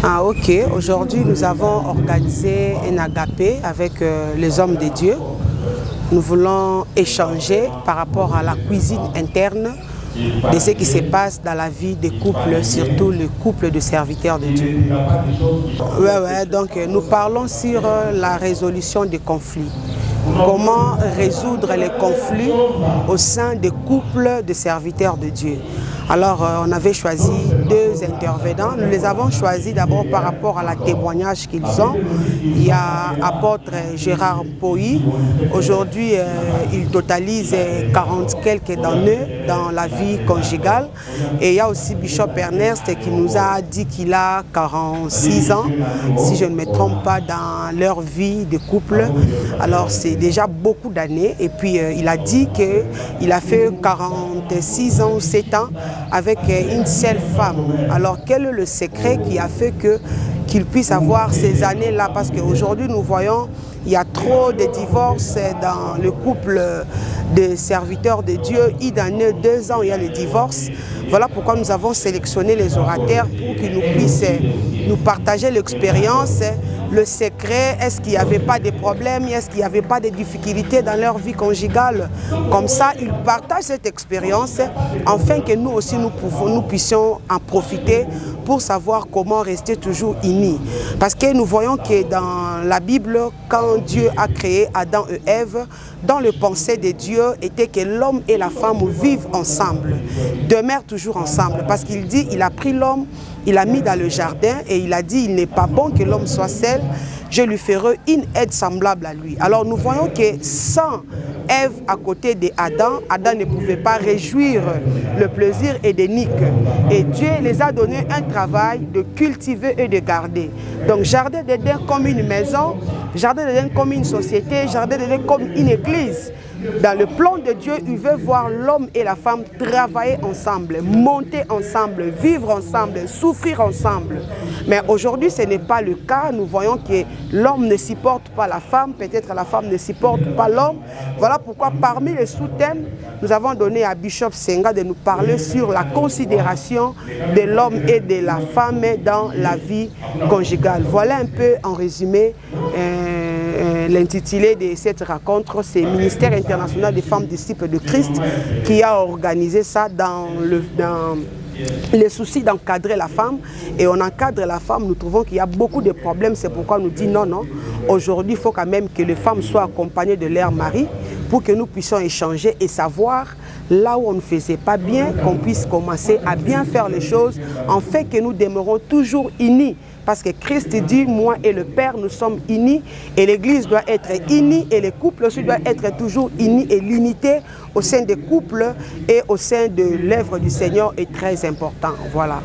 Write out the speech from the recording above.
Ah ok, aujourd'hui nous avons organisé un agapé avec les hommes de Dieu. Nous voulons échanger par rapport à la cuisine interne de ce qui se passe dans la vie des couples, surtout le couple de serviteurs de Dieu. Donc nous parlons sur la résolution des conflits. Comment résoudre les conflits au sein des couples de serviteurs de Dieu. Alors, on avait choisi deux intervenants. Nous les avons choisis d'abord par rapport à la témoignage qu'ils ont. Il y a apôtre Gérard Poyi. Aujourd'hui, il totalise 40 quelques d'années dans la vie conjugale. Et il y a aussi Bishop Ernest qui nous a dit qu'il a 46 ans, si je ne me trompe pas, dans leur vie de couple. Alors, c'est déjà beaucoup d'années. Et puis, il a dit qu'il a fait 46 ans ou 7 ans avec une seule femme. Alors quel est le secret qui a fait qu'il puisse avoir ces années-là? Parce qu'aujourd'hui nous voyons il y a trop de divorces dans le couple de serviteurs de Dieu. Il y en a 2 ans, il y a le divorce. Voilà pourquoi nous avons sélectionné les orateurs pour qu'ils nous puissent nous partager l'expérience, le secret. Est-ce qu'il n'y avait pas de problèmes? Est-ce qu'il n'y avait pas de difficultés dans leur vie conjugale? Comme ça, ils partagent cette expérience afin que nous aussi nous puissions en profiter pour savoir comment rester toujours unis. Parce que nous voyons que dans la Bible, quand Dieu a créé Adam et Ève, dans le pensée de Dieu était que l'homme et la femme vivent ensemble, demeurent toujours ensemble. Parce qu'il dit, il a pris l'homme, il l'a mis dans le jardin et il a dit, il n'est pas bon que l'homme soit seul, je lui ferai une aide semblable à lui. Alors nous voyons que sans Ève à côté d'Adam, Adam ne pouvait pas réjouir le plaisir édénique. Et Dieu les a donné un travail de cultiver et de garder. Donc jardin d'Éden comme une maison, jardin d'Éden comme une société, jardin d'Éden comme une église. Dans le plan de Dieu, il veut voir l'homme et la femme travailler ensemble, monter ensemble, vivre ensemble, souffrir ensemble. Mais aujourd'hui, ce n'est pas le cas. Nous voyons que l'homme ne supporte pas la femme, peut-être la femme ne supporte pas l'homme. Voilà pourquoi parmi les sous-thèmes, nous avons donné à Bishop Senga de nous parler sur la considération de l'homme et de la femme dans la vie conjugale. Voilà un peu en résumé l'intitulé de cette rencontre, c'est le Ministère international des femmes disciples de Christ qui a organisé ça dans le souci d'encadrer la femme. Et on encadre la femme, nous trouvons qu'il y a beaucoup de problèmes, c'est pourquoi nous dit non, aujourd'hui il faut quand même que les femmes soient accompagnées de leur mari pour que nous puissions échanger et savoir là où on ne faisait pas bien, qu'on puisse commencer à bien faire les choses, en fait que nous demeurons toujours unis. Parce que Christ dit, moi et le Père, nous sommes unis et l'Église doit être unie et les couples aussi doivent être toujours unis et l'unité au sein des couples et au sein de l'œuvre du Seigneur est très important. Voilà.